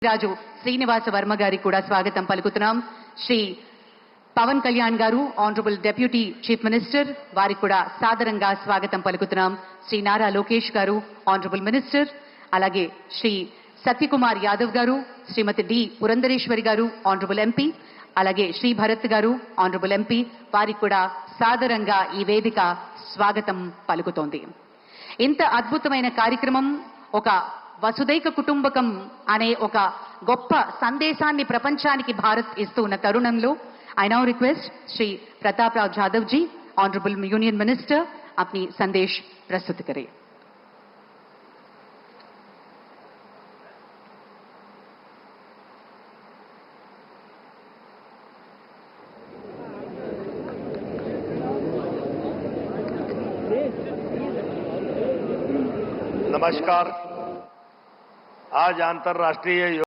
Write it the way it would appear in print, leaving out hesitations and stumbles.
రాజు శ్రీనివాస వర్మ గారికి కూడా స్వాగతం పలుకుతున్నాం. శ్రీ పవన్ కళ్యాణ్ గారు ఆనరబుల్ డెప్యూటీ చీఫ్ మినిస్టర్ వారికి కూడా సాదరంగా స్వాగతం పలుకుతున్నాం. శ్రీ నారా లోకేష్ గారు ఆనరబుల్ మినిస్టర్, అలాగే శ్రీ సత్యకుమార్ యాదవ్ గారు, శ్రీమతి డి పురంధరేశ్వరి గారు ఆనరబుల్ ఎంపీ, అలాగే శ్రీ భరత్ గారు ఆనరబుల్ ఎంపీ వారికి కూడా సాదరంగా ఈ వేదిక స్వాగతం పలుకుతోంది. ఇంత అద్భుతమైన కార్యక్రమం, ఒక వసుదైక కుటుంబకం అనే ఒక గొప్ప సందేశాన్ని ప్రపంచానికి భారత్ ఇస్తూ ఉన్న తరుణంలో I now request Shri Pratap Rao Jadhav ji, Honorable Union Minister, अपनी संदेश प्रस्तुत करें. नमस्कार। आज अंतर्राष्ट्रीय